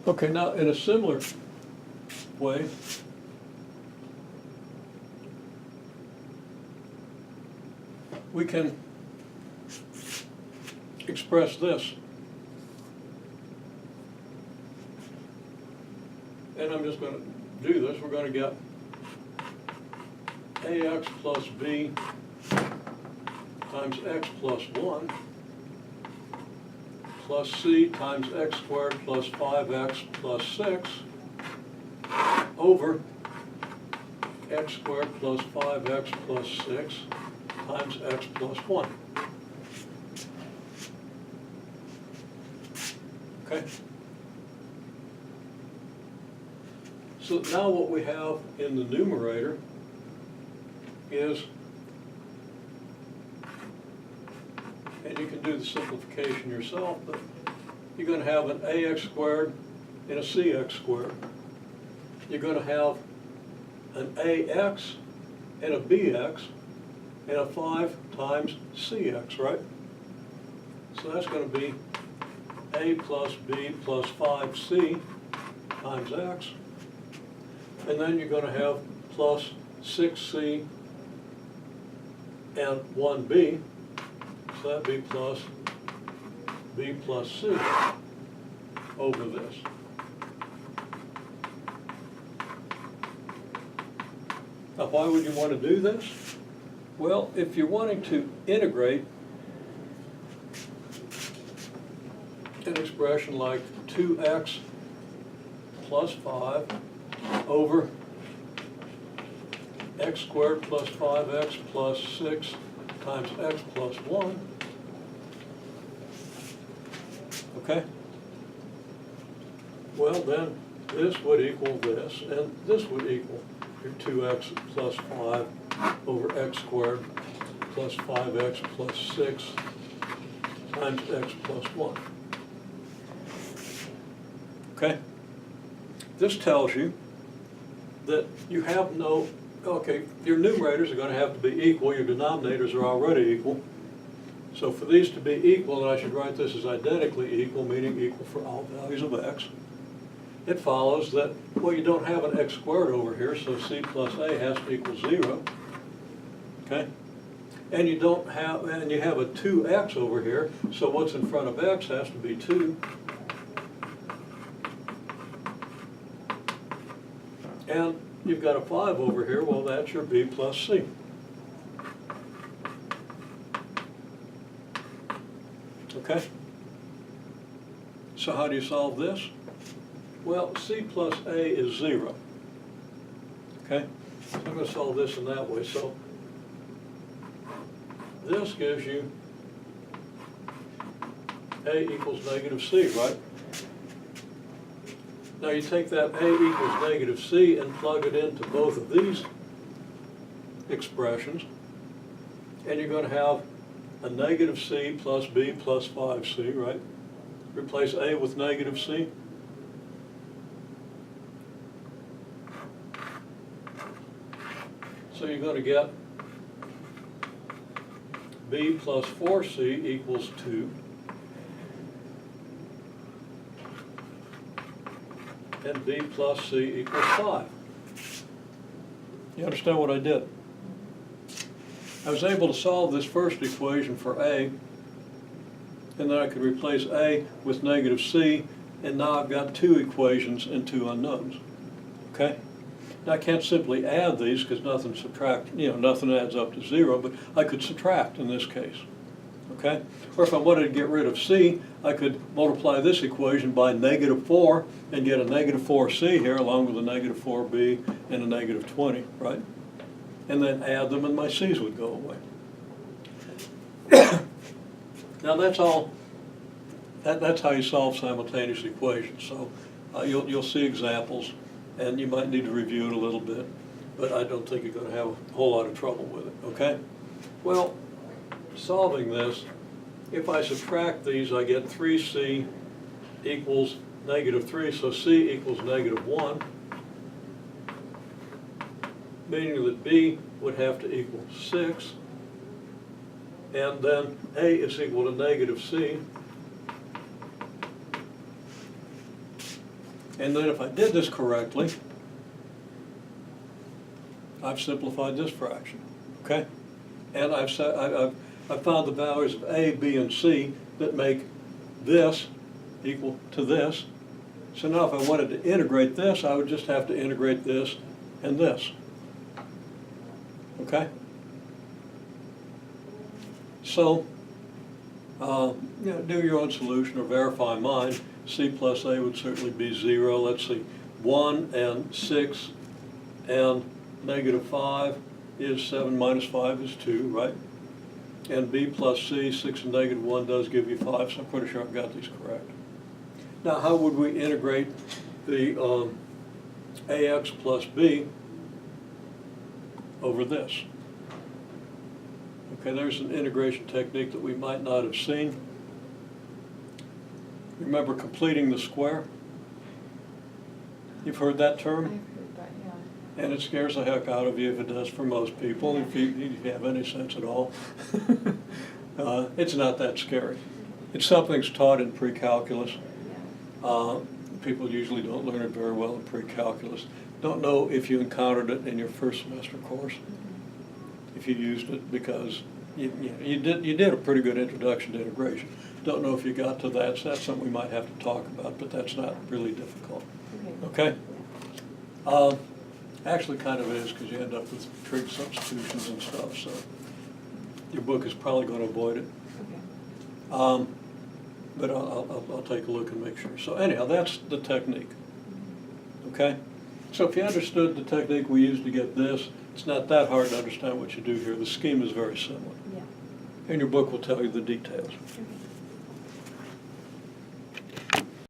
Okay, now in a similar way, we can express this. And I'm just going to do this. We're going to get ax plus b times x plus 1 plus c times x squared plus 5x plus 6 over x squared plus 5x plus 6 times x plus 1. Okay? So now what we have in the numerator is, and you can do the simplification yourself, but you're going to have an ax squared and a cx squared. You're going to have an ax and a bx and a 5 times cx, right? So that's going to be a plus b plus 5c times x. And then you're going to have plus 6c and 1b. So that'd be plus b plus c over this. Now, why would you want to do this? Well, if you're wanting to integrate an expression like 2x plus 5 over x squared plus 5x plus 6 times x plus 1, okay? Well, then this would equal this, and this would equal your 2x plus 5 over x squared plus 5x plus 6 times x plus 1. Okay? This tells you that you have no, okay, your numerators are going to have to be equal, your denominators are already equal. So for these to be equal, then I should write this as identically equal, meaning equal for all values of x. It follows that, well, you don't have an x squared over here, so c plus a has to equal 0. Okay? And you don't have, and you have a 2x over here, so what's in front of x has to be 2. And you've got a 5 over here, well, that's your b plus c. Okay? So how do you solve this? Well, c plus a is 0. Okay? So I'm going to solve this in that way. So this gives you a equals negative c, right? Now you take that a equals negative c and plug it into both of these expressions, and you're going to have a negative c plus b plus 5c, right? Replace a with negative c. So you're going to get b plus 4c equals 2. And b plus c equals 5. You understand what I did? I was able to solve this first equation for a, and then I could replace a with negative c, and now I've got 2 equations and 2 unknowns. Okay? Now I can't simply add these because nothing adds up to 0, but I could subtract in this case. Okay? Or if I wanted to get rid of c, I could multiply this equation by negative 4 and get a negative 4c here along with a negative 4b and a negative 20, right? And then add them and my c's would go away. Now that's all, that's how you solve simultaneous equations. So you'll see examples and you might need to review it a little bit, but I don't think you're going to have a whole lot of trouble with it, okay? Well, solving this, if I subtract these, I get 3c equals negative 3, so c equals negative 1, meaning that b would have to equal 6, and then a is equal to negative c, And then if I did this correctly, I've simplified this fraction, okay? And I've found the values of A, B, and C that make this equal to this. So now if I wanted to integrate this, I would just have to integrate this and this, okay? So, do your own solution or verify mine. C plus A would certainly be 0. Let's see, 1 and 6 and -5 is 7 minus 5 is 2, right? And B plus C, 6 and -1 does give you 5, so I'm pretty sure I've got these correct. Now, how would we integrate the AX plus B over this? Okay, there's an integration technique that we might not have seen. Remember completing the square? You've heard that term? I've heard that, yeah. And it scares the heck out of you if it does for most people, if you have any sense at all. It's not that scary. It's something that's taught in pre-calculus. People usually don't learn it very well in pre-calculus. Don't know if you encountered it in your first semester course, if you used it, because you did a pretty good introduction to integration. Don't know if you got to that, so that's something we might have to talk about, but that's not really difficult. Okay? Actually kind of is, because you end up with trig substitutions and stuff, so your book is probably going to avoid it. Okay. But I'll take a look and make sure. So anyhow, that's the technique. Okay? So if you understood the technique we used to get this, it's not that hard to understand what you do here. The scheme is very similar. Yeah. And your book will tell you the details. Okay.